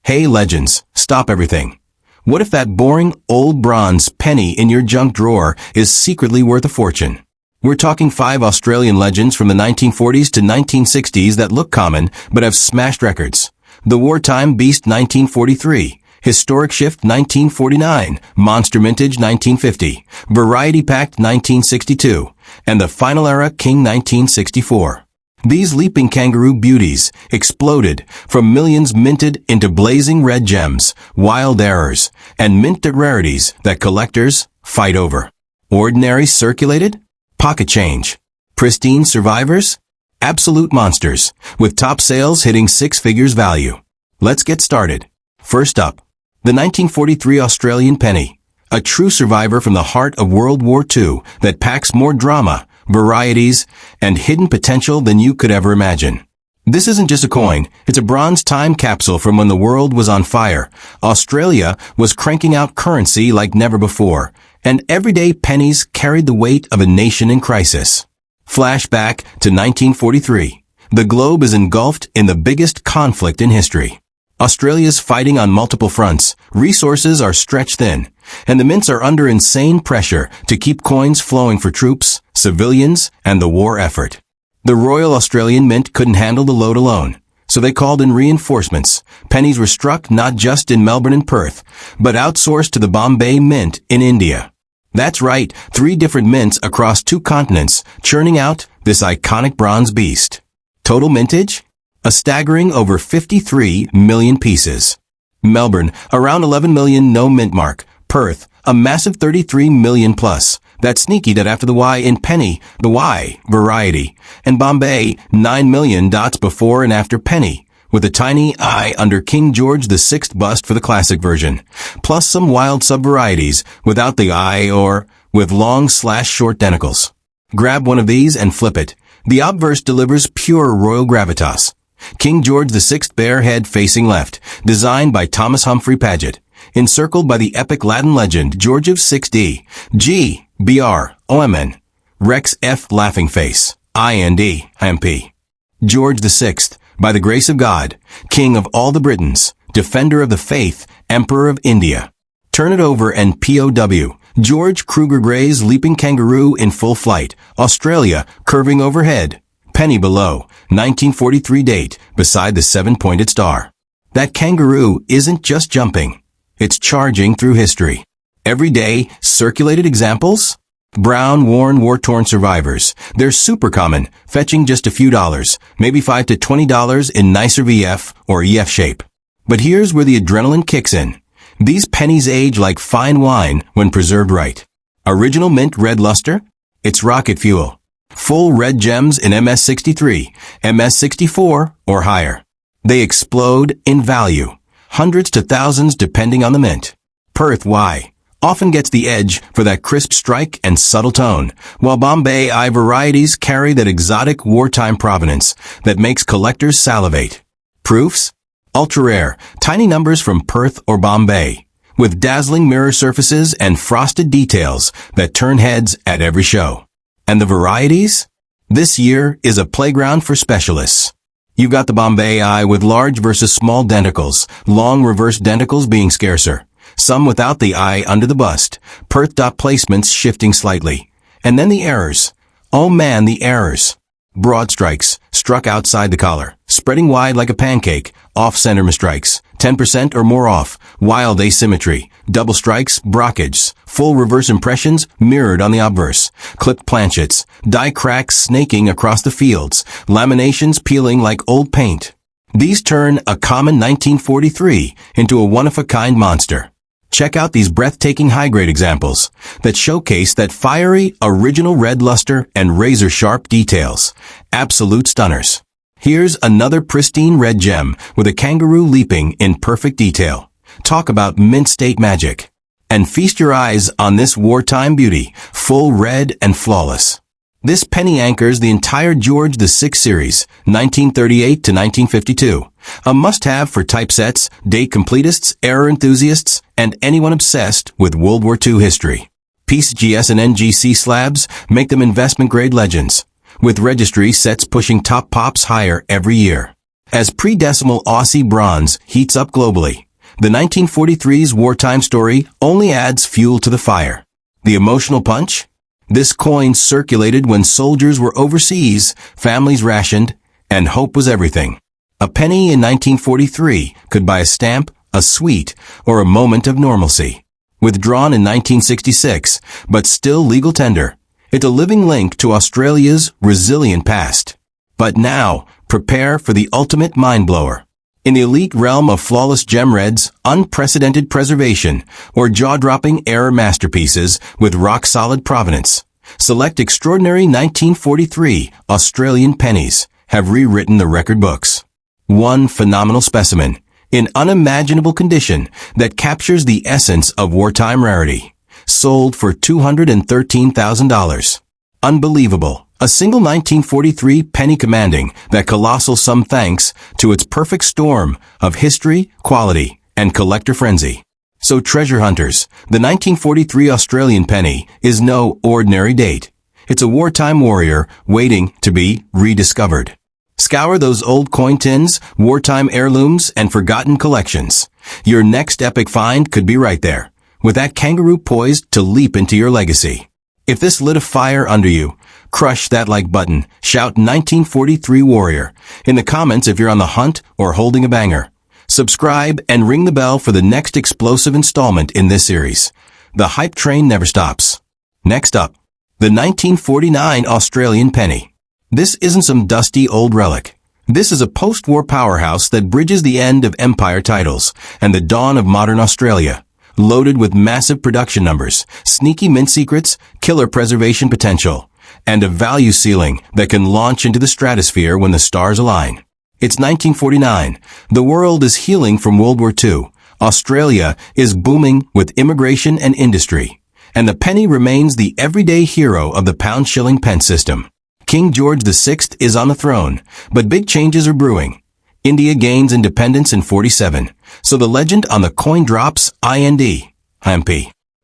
Hey legends, stop everything. What if that boring, old bronze penny in your junk drawer is secretly worth a fortune? We're talking 5 Australian legends from the 1940s to 1960s that look common but have smashed records. The Wartime Beast 1943, Historic Shift 1949, Monster Mintage 1950, Variety Pact 1962, and the Final Era King 1964. These leaping kangaroo beauties exploded from millions minted into blazing red gems, wild errors, and minted rarities that collectors fight over. Ordinary circulated? Pocket change. Pristine survivors? Absolute monsters, with top sales hitting 6 figures value. Let's get started. First up, the 1943 Australian penny, a true survivor from the heart of World War II that packs more drama, varieties, and hidden potential than you could ever imagine. This isn't just a coin, it's a bronze time capsule from when the world was on fire. Australia was cranking out currency like never before, and everyday pennies carried the weight of a nation in crisis. Flashback to 1943. The globe is engulfed in the biggest conflict in history. Australia's fighting on multiple fronts, resources are stretched thin, and the mints are under insane pressure to keep coins flowing for troops, civilians, and the war effort. The Royal Australian Mint couldn't handle the load alone, so they called in reinforcements. Pennies were struck not just in Melbourne and Perth, but outsourced to the Bombay Mint in India. That's right, 3 different mints across 2 continents, churning out this iconic bronze beast. Total mintage? A staggering over 53 million pieces. Melbourne, around 11 million, no mint mark. Perth, a massive 33 million plus. That's sneaky that after the Y in penny, the Y, variety. And Bombay, 9 million dots before and after penny, with a tiny I under King George VI bust for the classic version. Plus some wild sub-varieties without the I or with long/short denticles. Grab one of these and flip it. The obverse delivers pure royal gravitas. King George VI bare head facing left, designed by Thomas Humphrey Paget, encircled by the epic Latin legend George of 6D, G, BR, OMN, Rex F laughing face, IND, IMP. George VI, by the grace of God, King of all the Britons, Defender of the Faith, Emperor of India. Turn it over and POW, George Kruger Gray's leaping kangaroo in full flight, Australia curving overhead. Penny below, 1943 date, beside the 7-pointed star. That kangaroo isn't just jumping. It's charging through history. Everyday, circulated examples? Brown, worn, war-torn survivors. They're super common, fetching just a few dollars, maybe $5 to $20 in nicer VF or EF shape. But here's where the adrenaline kicks in. These pennies age like fine wine when preserved right. Original mint red luster? It's rocket fuel. Full red gems in MS63, MS64, or higher. They explode in value, hundreds to thousands depending on the mint. Perth Y often gets the edge for that crisp strike and subtle tone, while Bombay I varieties carry that exotic wartime provenance that makes collectors salivate. Proofs? Ultra rare, tiny numbers from Perth or Bombay, with dazzling mirror surfaces and frosted details that turn heads at every show. And the varieties? This year is a playground for specialists. You've got the Bombay I with large versus small denticles, long reverse denticles being scarcer, some without the I under the bust, Perth dot placements shifting slightly. And then the errors. Oh man, the errors. Broad strikes, struck outside the collar, spreading wide like a pancake, off-center misstrikes, 10% or more off, wild asymmetry, double strikes, brockages, full reverse impressions mirrored on the obverse, clipped planchets, die cracks snaking across the fields, laminations peeling like old paint. These turn a common 1943 into a one-of-a-kind monster. Check out these breathtaking high-grade examples that showcase that fiery, original red luster and razor-sharp details. Absolute stunners. Here's another pristine red gem with a kangaroo leaping in perfect detail. Talk about mint state magic. And feast your eyes on this wartime beauty, full red and flawless. This penny anchors the entire George VI series, 1938 to 1952. A must-have for typesets, date completists, error enthusiasts, and anyone obsessed with World War II history. Piece GS and NGC slabs make them investment-grade legends, with registry sets pushing top pops higher every year. As pre-decimal Aussie bronze heats up globally, the 1943's wartime story only adds fuel to the fire. The emotional punch? This coin circulated when soldiers were overseas, families rationed, and hope was everything. A penny in 1943 could buy a stamp, a sweet, or a moment of normalcy. Withdrawn in 1966, but still legal tender, it's a living link to Australia's resilient past. But now, prepare for the ultimate mind-blower. In the elite realm of flawless gem reds, unprecedented preservation, or jaw-dropping error masterpieces with rock-solid provenance, select extraordinary 1943 Australian pennies have rewritten the record books. One phenomenal specimen, in unimaginable condition, that captures the essence of wartime rarity, sold for $213,000. Unbelievable. A single 1943 penny commanding that colossal sum thanks to its perfect storm of history, quality, and collector frenzy. So treasure hunters, the 1943 Australian penny is no ordinary date. It's a wartime warrior waiting to be rediscovered. Scour those old coin tins, wartime heirlooms, and forgotten collections. Your next epic find could be right there, with that kangaroo poised to leap into your legacy. If this lit a fire under you, crush that like button, shout 1943 warrior in the comments if you're on the hunt or holding a banger. Subscribe and ring the bell for the next explosive installment in this series. The hype train never stops. Next up, the 1949 Australian penny. This isn't some dusty old relic. This is a post-war powerhouse that bridges the end of empire titles and the dawn of modern Australia. Loaded with massive production numbers, sneaky mint secrets, killer preservation potential, and a value ceiling that can launch into the stratosphere when the stars align. It's 1949. The world is healing from World War II. Australia is booming with immigration and industry. And the penny remains the everyday hero of the pound-shilling pence system. King George VI is on the throne, but big changes are brewing. India gains independence in 47, so the legend on the coin drops IND,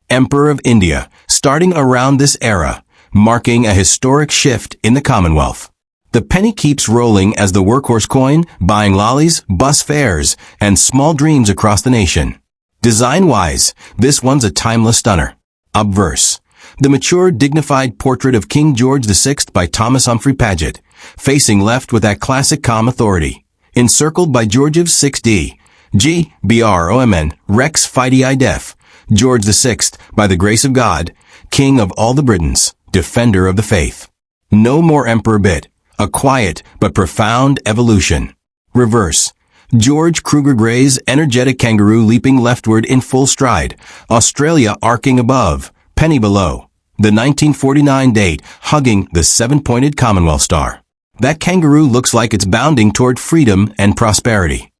Emperor of India, starting around this era, marking a historic shift in the Commonwealth. The penny keeps rolling as the workhorse coin, buying lollies, bus fares, and small dreams across the nation. Design-wise, this one's a timeless stunner. Obverse. The mature, dignified portrait of King George VI by Thomas Humphrey Paget, facing left with that classic calm authority. Encircled by George's 6D, G-B-R-O-M-N, Rex Fidei Def, George VI, by the grace of God, King of all the Britons, defender of the faith. No more emperor bit, a quiet but profound evolution. Reverse. George Kruger Gray's energetic kangaroo leaping leftward in full stride, Australia arcing above, penny below. The 1949 date hugging the seven-pointed Commonwealth star. That kangaroo looks like it's bounding toward freedom and prosperity.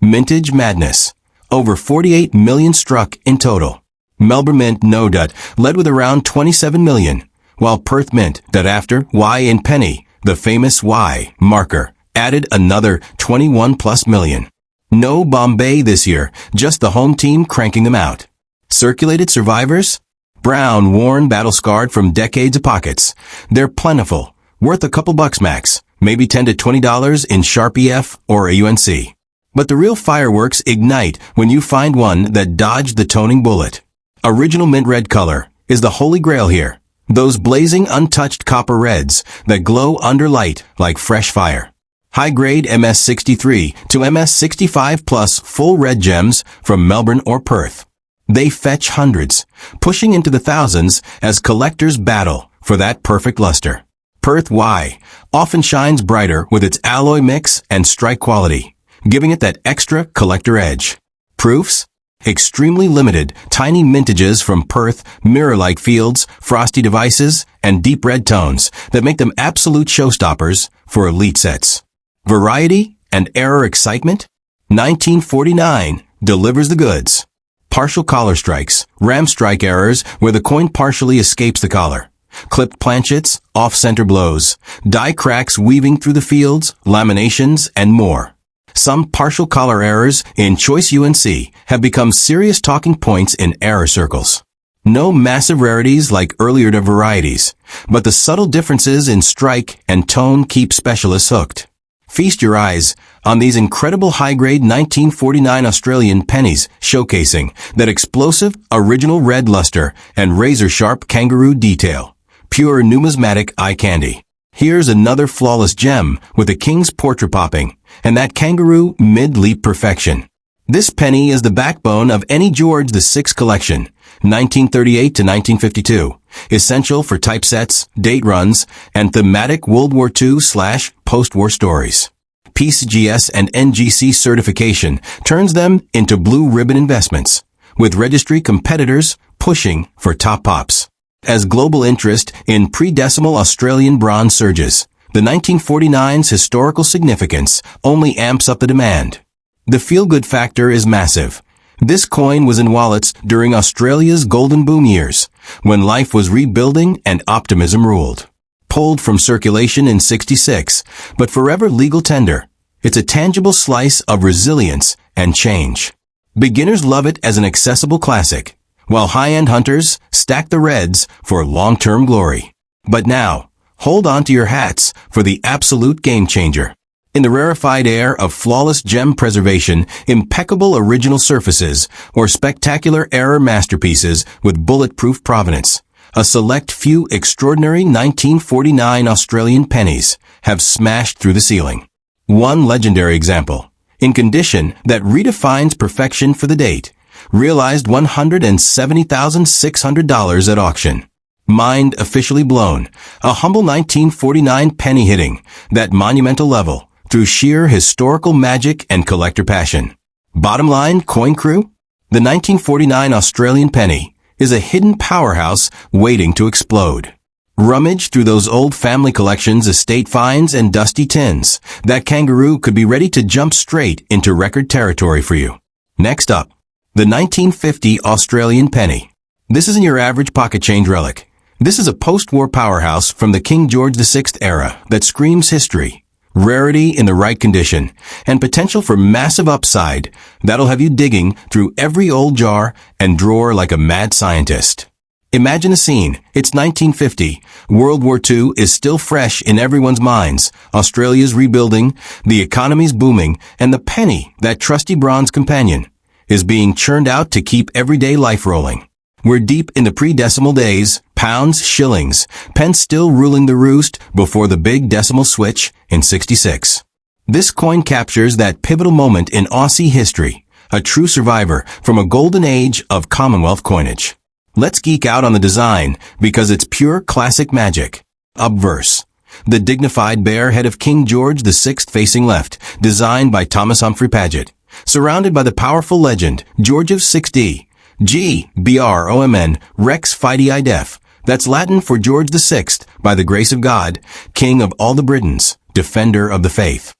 Mintage madness. Over 48 million struck in total. Melbourne Mint No-Dut led with around 27 million, while Perth Mint after Y in penny, the famous Y marker, added another 21 plus million. No Bombay this year, just the home team cranking them out. Circulated survivors? Brown, worn, battle-scarred from decades of pockets. They're plentiful. Worth a couple bucks max, maybe $10 to $20 in Sharp EF or a UNC. But the real fireworks ignite when you find one that dodged the toning bullet. Original mint red color is the holy grail here. Those blazing untouched copper reds that glow under light like fresh fire. High-grade MS63 to MS65 plus full red gems from Melbourne or Perth. They fetch hundreds, pushing into the thousands as collectors battle for that perfect luster. Perth Y often shines brighter with its alloy mix and strike quality, giving it that extra collector edge. Proofs? Extremely limited, tiny mintages from Perth, mirror-like fields, frosty devices, and deep red tones that make them absolute showstoppers for elite sets. Variety and error excitement? 1949 delivers the goods. Partial collar strikes, ram strike errors where the coin partially escapes the collar. Clipped planchets, off-center blows, die cracks weaving through the fields, laminations, and more. Some partial collar errors in choice UNC have become serious talking points in error circles. No massive rarities like earlier varieties, but the subtle differences in strike and tone keep specialists hooked. Feast your eyes on these incredible high-grade 1949 Australian pennies showcasing that explosive, original red luster and razor-sharp kangaroo detail. Pure numismatic eye candy. Here's another flawless gem with a king's portrait popping and that kangaroo mid-leap perfection. This penny is the backbone of any George VI collection, 1938 to 1952, essential for typesets, date runs, and thematic World War II/post-war stories. PCGS and NGC certification turns them into blue ribbon investments, with registry competitors pushing for top pops. As global interest in pre-decimal Australian bronze surges, the 1949's historical significance only amps up the demand. The feel-good factor is massive. This coin was in wallets during Australia's golden boom years, when life was rebuilding and optimism ruled. Pulled from circulation in '66, but forever legal tender, it's a tangible slice of resilience and change. Beginners love it as an accessible classic, while high-end hunters stack the reds for long-term glory. But now, hold on to your hats for the absolute game-changer. In the rarefied air of flawless gem preservation, impeccable original surfaces, or spectacular error masterpieces with bulletproof provenance, a select few extraordinary 1949 Australian pennies have smashed through the ceiling. One legendary example, in condition that redefines perfection for the date, realized $170,600 at auction. Mind officially blown, a humble 1949 penny hitting that monumental level through sheer historical magic and collector passion. Bottom line, coin crew? The 1949 Australian penny is a hidden powerhouse waiting to explode. Rummage through those old family collections, estate finds, and dusty tins. That kangaroo could be ready to jump straight into record territory for you. Next up, the 1950 Australian penny. This isn't your average pocket change relic. This is a post-war powerhouse from the King George VI era that screams history, rarity in the right condition, and potential for massive upside that'll have you digging through every old jar and drawer like a mad scientist. Imagine the scene. It's 1950. World War II is still fresh in everyone's minds. Australia's rebuilding, the economy's booming, and the penny, that trusty bronze companion, is being churned out to keep everyday life rolling. We're deep in the pre-decimal days, pounds, shillings, pence still ruling the roost before the big decimal switch in '66. This coin captures that pivotal moment in Aussie history, a true survivor from a golden age of Commonwealth coinage. Let's geek out on the design because it's pure classic magic. Obverse. The dignified bare head of King George VI facing left, designed by Thomas Humphrey Paget, surrounded by the powerful legend, George of 6D, G-B-R-O-M-N, Rex Fidei Idef. That's Latin for George VI, by the grace of God, King of all the Britons, defender of the faith.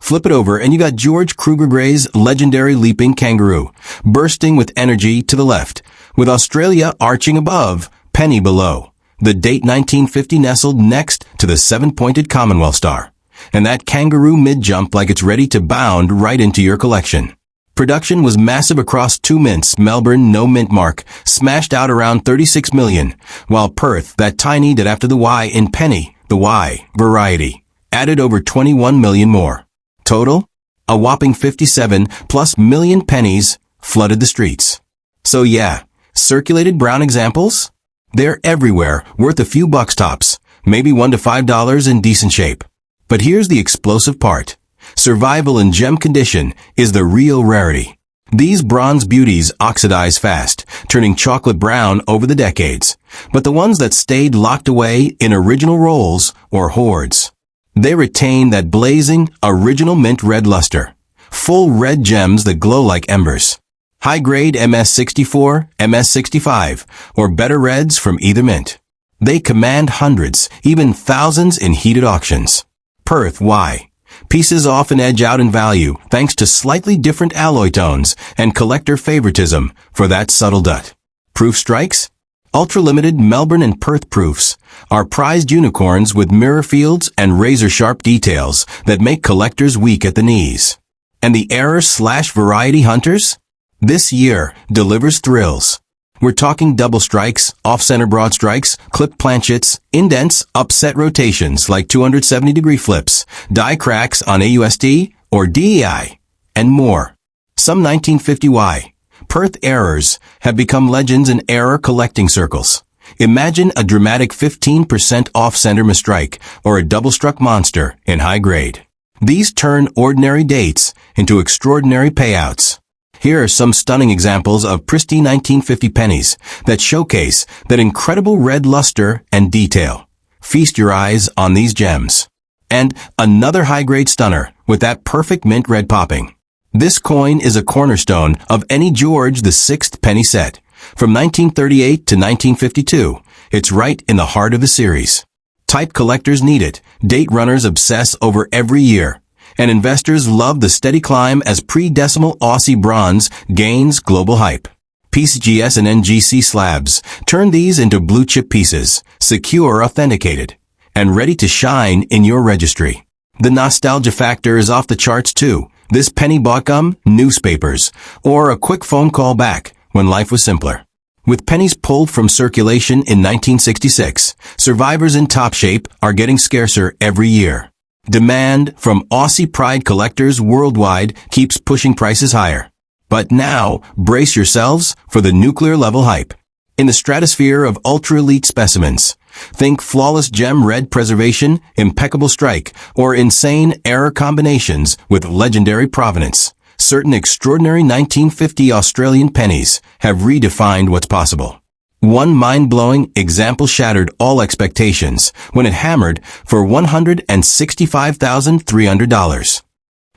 Flip it over and you got George Kruger Gray's legendary leaping kangaroo, bursting with energy to the left, with Australia arching above, penny below. The date 1950 nestled next to the seven-pointed Commonwealth star. And that kangaroo mid-jump like it's ready to bound right into your collection. Production was massive across two mints. Melbourne, no mint mark, smashed out around 36 million, while Perth, that tiny did after the Y in penny, the Y, variety, added over 21 million more. Total? A whopping 57 plus million pennies flooded the streets. So yeah, circulated brown examples? They're everywhere, worth a few bucks tops, maybe $1 to $5 in decent shape. But here's the explosive part. Survival in gem condition is the real rarity. These bronze beauties oxidize fast, turning chocolate brown over the decades. But the ones that stayed locked away in original rolls or hoards, they retain that blazing, original mint red luster. Full red gems that glow like embers. High-grade MS64, MS65, or better reds from either mint. They command hundreds, even thousands in heated auctions. Perth, Y. Pieces often edge out in value thanks to slightly different alloy tones and collector favoritism for that subtle dut. Proof strikes? Ultra-limited Melbourne and Perth proofs are prized unicorns with mirror fields and razor-sharp details that make collectors weak at the knees. And the error/variety hunters? This year delivers thrills. We're talking double strikes, off-center broad strikes, clipped planchets, indents, upset rotations like 270-degree flips, die cracks on AUST or DEI, and more. Some 1950Y Perth errors have become legends in error collecting circles. Imagine a dramatic 15% off-center mistrike or a double-struck monster in high grade. These turn ordinary dates into extraordinary payouts. Here are some stunning examples of pristine 1950 pennies that showcase that incredible red luster and detail. Feast your eyes on these gems. And another high-grade stunner with that perfect mint red popping. This coin is a cornerstone of any George VI penny set. From 1938 to 1952, it's right in the heart of the series. Type collectors need it, date runners obsess over every year, and investors love the steady climb as pre-decimal Aussie bronze gains global hype. PCGS and NGC slabs turn these into blue-chip pieces, secure, authenticated, and ready to shine in your registry. The nostalgia factor is off the charts too. This penny bought gum, newspapers, or a quick phone call back when life was simpler. With pennies pulled from circulation in 1966, survivors in top shape are getting scarcer every year. Demand from Aussie pride collectors worldwide keeps pushing prices higher. But now, brace yourselves for the nuclear-level hype. In the stratosphere of ultra-elite specimens, think flawless gem red preservation, impeccable strike, or insane error combinations with legendary provenance. Certain extraordinary 1950 Australian pennies have redefined what's possible. One mind-blowing example shattered all expectations when it hammered for $165,300.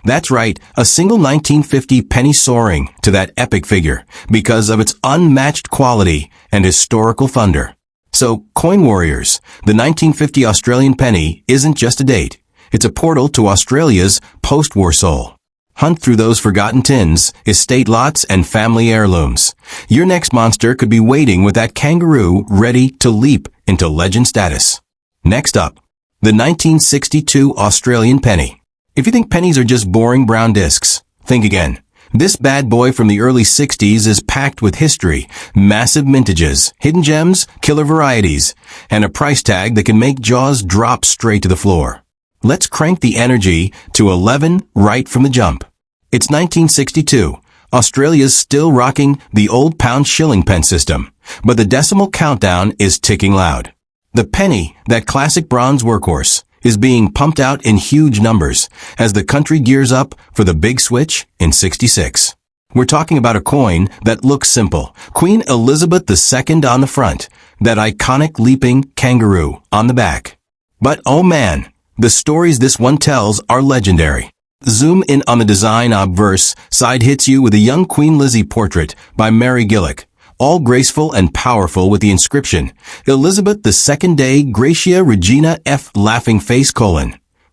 That's right, a single 1950 penny soaring to that epic figure because of its unmatched quality and historical thunder. So, coin warriors, the 1950 Australian penny isn't just a date. It's a portal to Australia's post-war soul. Hunt through those forgotten tins, estate lots, and family heirlooms. Your next monster could be waiting with that kangaroo ready to leap into legend status. Next up, the 1962 Australian penny. If you think pennies are just boring brown discs, think again. This bad boy from the early 60s is packed with history, massive mintages, hidden gems, killer varieties, and a price tag that can make jaws drop straight to the floor. Let's crank the energy to 11 right from the jump. It's 1962. Australia's still rocking the old pound-shilling pen system, but the decimal countdown is ticking loud. The penny, that classic bronze workhorse, is being pumped out in huge numbers as the country gears up for the big switch in '66. We're talking about a coin that looks simple. Queen Elizabeth II on the front, that iconic leaping kangaroo on the back. But oh man, the stories this one tells are legendary. Zoom in on the design obverse, side hits you with a young Queen Lizzie portrait by Mary Gillick, all graceful and powerful with the inscription, Elizabeth II Day Gratia Regina F. Laughing Face :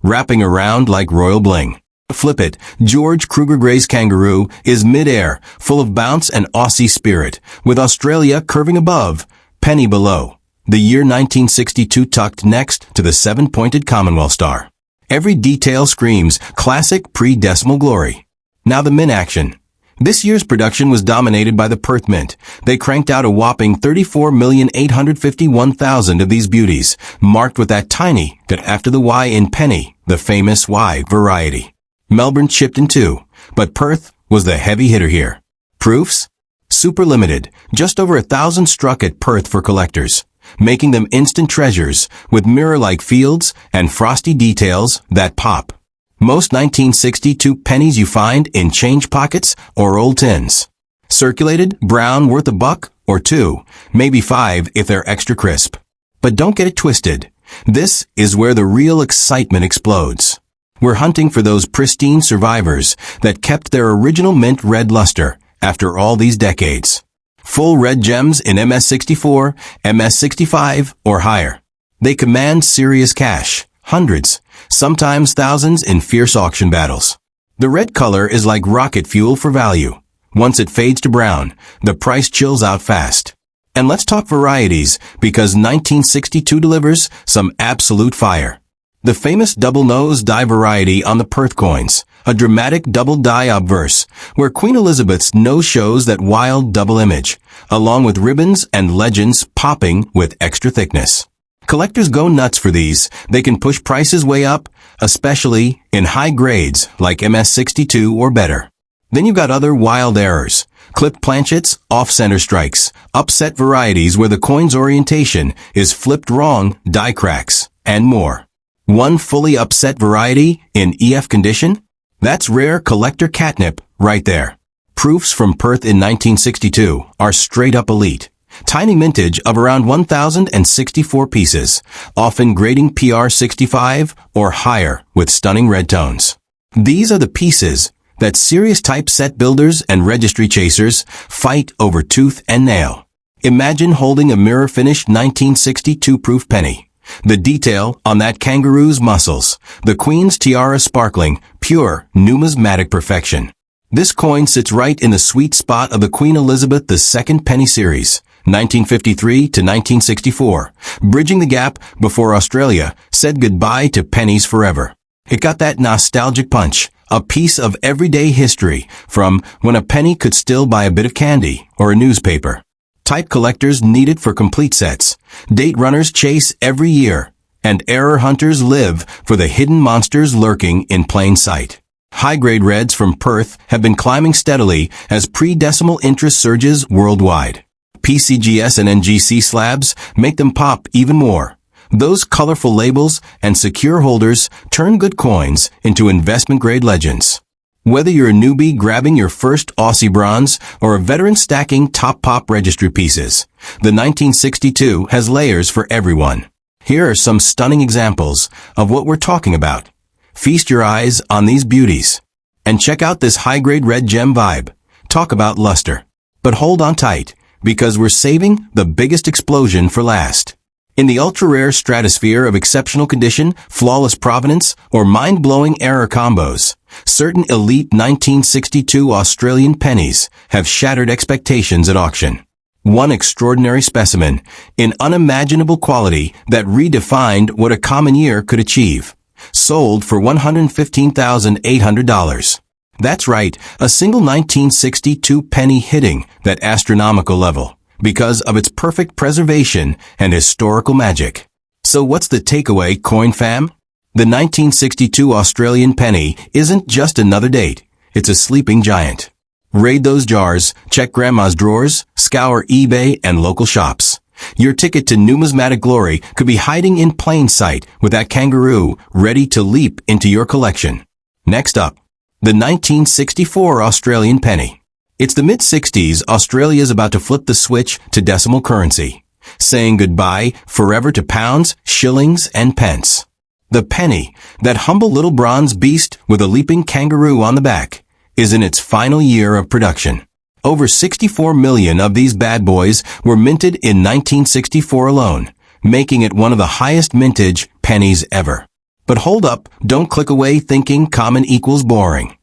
wrapping around like royal bling. Flip it, George Kruger Gray's kangaroo is mid-air, full of bounce and Aussie spirit, with Australia curving above, penny below. The year 1962 tucked next to the 7-pointed Commonwealth star. Every detail screams classic pre-decimal glory. Now the mint action. This year's production was dominated by the Perth Mint. They cranked out a whopping 34,851,000 of these beauties, marked with that tiny that after the Y in penny, the famous Y variety. Melbourne chipped in too, but Perth was the heavy hitter here. Proofs? Super limited, just over 1,000 struck at Perth for collectors, making them instant treasures with mirror-like fields and frosty details that pop. Most 1962 pennies you find in change pockets or old tins. Circulated, brown, worth $1 or $2, maybe $5 if they're extra crisp. But don't get it twisted. This is where the real excitement explodes. We're hunting for those pristine survivors that kept their original mint red luster after all these decades. Full red gems in MS64, MS65, or higher. They command serious cash, hundreds, sometimes thousands in fierce auction battles. The red color is like rocket fuel for value. Once it fades to brown, the price chills out fast. And let's talk varieties, because 1962 delivers some absolute fire. The famous double-nose die variety on the Perth coins, a dramatic double die obverse, where Queen Elizabeth's nose shows that wild double image, along with ribbons and legends popping with extra thickness. Collectors go nuts for these. They can push prices way up, especially in high grades like MS62 or better. Then you've got other wild errors. Clipped planchets, off-center strikes, upset varieties where the coin's orientation is flipped wrong, die cracks, and more. One fully upset variety in EF condition? That's rare collector catnip right there. Proofs from Perth in 1962 are straight-up elite. Tiny mintage of around 1,064 pieces, often grading PR 65 or higher with stunning red tones. These are the pieces that serious typeset builders and registry chasers fight over tooth and nail. Imagine holding a mirror-finished 1962 proof penny. The detail on that kangaroo's muscles, the Queen's tiara sparkling, pure, numismatic perfection. This coin sits right in the sweet spot of the Queen Elizabeth II penny series, 1953 to 1964, bridging the gap before Australia said goodbye to pennies forever. It got that nostalgic punch, a piece of everyday history from when a penny could still buy a bit of candy or a newspaper. Type collectors need it for complete sets. Date runners chase every year, and error hunters live for the hidden monsters lurking in plain sight. High-grade reds from Perth have been climbing steadily as pre-decimal interest surges worldwide. PCGS and NGC slabs make them pop even more. Those colorful labels and secure holders turn good coins into investment-grade legends. Whether you're a newbie grabbing your first Aussie bronze or a veteran stacking top pop registry pieces, the 1962 has layers for everyone. Here are some stunning examples of what we're talking about. Feast your eyes on these beauties. And check out this high-grade red gem vibe. Talk about luster. But hold on tight, because we're saving the biggest explosion for last. In the ultra-rare stratosphere of exceptional condition, flawless provenance, or mind-blowing error combos, certain elite 1962 Australian pennies have shattered expectations at auction. One extraordinary specimen, in unimaginable quality that redefined what a common year could achieve, sold for $115,800. That's right, a single 1962 penny hitting that astronomical level, because of its perfect preservation and historical magic. So what's the takeaway, coin fam? The 1962 Australian penny isn't just another date, it's a sleeping giant. Raid those jars, check grandma's drawers, scour eBay and local shops. Your ticket to numismatic glory could be hiding in plain sight with that kangaroo ready to leap into your collection. Next up, the 1964 Australian penny. It's the mid-60s. Australia's about to flip the switch to decimal currency, saying goodbye forever to pounds, shillings, and pence. The penny, that humble little bronze beast with a leaping kangaroo on the back, is in its final year of production. Over 64 million of these bad boys were minted in 1964 alone, making it one of the highest mintage pennies ever. But hold up, don't click away thinking common equals boring.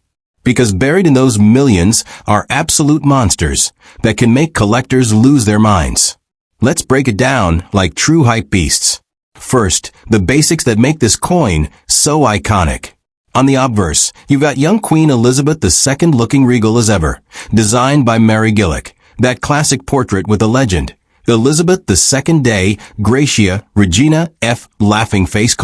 Because buried in those millions are absolute monsters that can make collectors lose their minds. Let's break it down like true hype beasts. First, the basics that make this coin so iconic. On the obverse, you've got young Queen Elizabeth II looking regal as ever, designed by Mary Gillick, that classic portrait with the legend, Elizabeth II Day, Gracia, Regina, F. Laughing Face :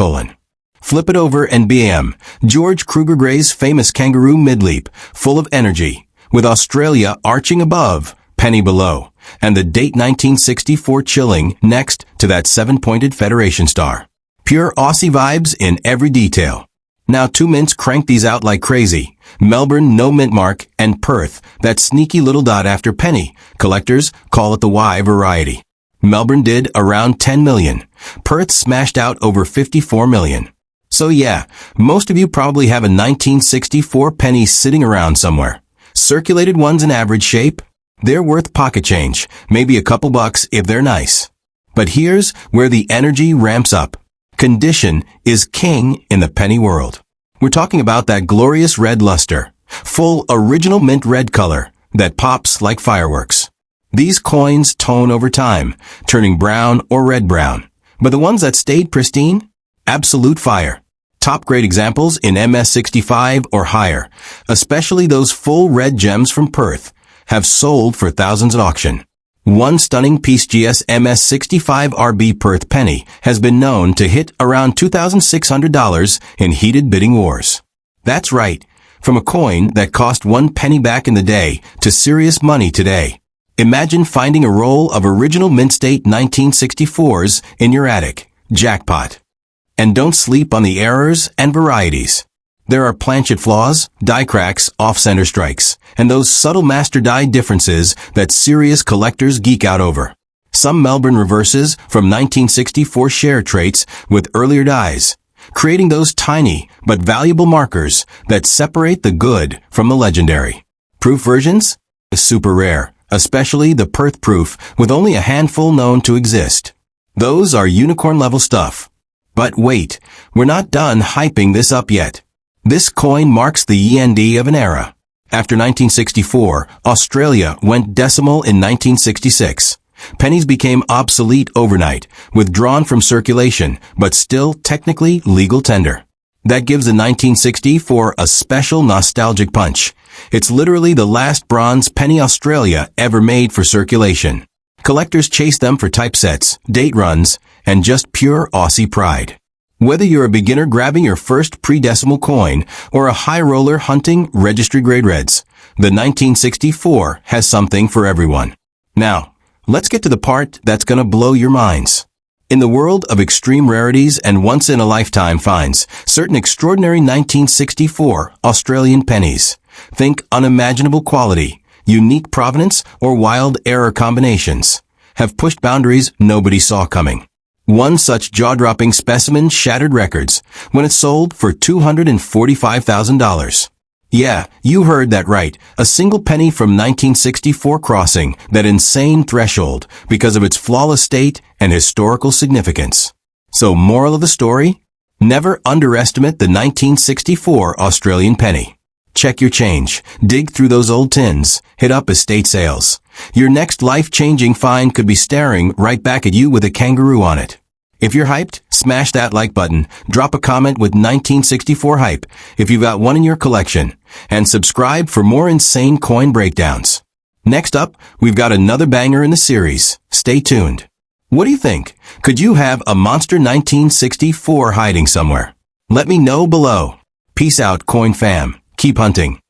Flip it over and BAM, George Kruger Gray's famous kangaroo mid-leap, full of energy, with Australia arching above, penny below, and the date 1964 chilling next to that 7-pointed Federation star. Pure Aussie vibes in every detail. Now 2 mints crank these out like crazy. Melbourne no mint mark, and Perth, that sneaky little dot after penny. Collectors call it the Y variety. Melbourne did around 10 million. Perth smashed out over 54 million. So yeah, most of you probably have a 1964 penny sitting around somewhere. Circulated ones in average shape? They're worth pocket change, maybe a couple bucks if they're nice. But here's where the energy ramps up. Condition is king in the penny world. We're talking about that glorious red luster, full original mint red color that pops like fireworks. These coins tone over time, turning brown or red-brown. But the ones that stayed pristine? Absolute fire. Top grade examples in MS65 or higher, especially those full red gems from Perth, have sold for thousands at auction. One stunning piece GS MS65 RB Perth penny has been known to hit around $2,600 in heated bidding wars. That's right, from a coin that cost 1 penny back in the day to serious money today. Imagine finding a roll of original mint state 1964s in your attic. Jackpot. And don't sleep on the errors and varieties. There are planchet flaws, die cracks, off-center strikes, and those subtle master die differences that serious collectors geek out over. Some Melbourne reverses from 1964 share traits with earlier dies, creating those tiny but valuable markers that separate the good from the legendary. Proof versions? Super rare, especially the Perth proof with only a handful known to exist. Those are unicorn-level stuff. But wait, we're not done hyping this up yet. This coin marks the end of an era. After 1964, Australia went decimal in 1966. Pennies became obsolete overnight, withdrawn from circulation, but still technically legal tender. That gives the 1964 a special nostalgic punch. It's literally the last bronze penny Australia ever made for circulation. Collectors chase them for typesets, date runs, and just pure Aussie pride. Whether you're a beginner grabbing your first pre-decimal coin or a high roller hunting registry grade reds, the 1964 has something for everyone. Now, let's get to the part that's gonna blow your minds. In the world of extreme rarities and once-in-a-lifetime finds, certain extraordinary 1964 Australian pennies, think unimaginable quality, unique provenance, or wild error combinations, have pushed boundaries nobody saw coming. One such jaw-dropping specimen shattered records when it sold for $245,000. Yeah, you heard that right. A single penny from 1964 crossing that insane threshold because of its flawless state and historical significance. So, moral of the story? Never underestimate the 1964 Australian penny. Check your change, dig through those old tins, hit up estate sales. Your next life-changing find could be staring right back at you with a kangaroo on it. If you're hyped, smash that like button, drop a comment with 1964 hype if you've got one in your collection, and subscribe for more insane coin breakdowns. Next up, we've got another banger in the series. Stay tuned. What do you think? Could you have a monster 1964 hiding somewhere? Let me know below. Peace out, coin fam. Keep hunting.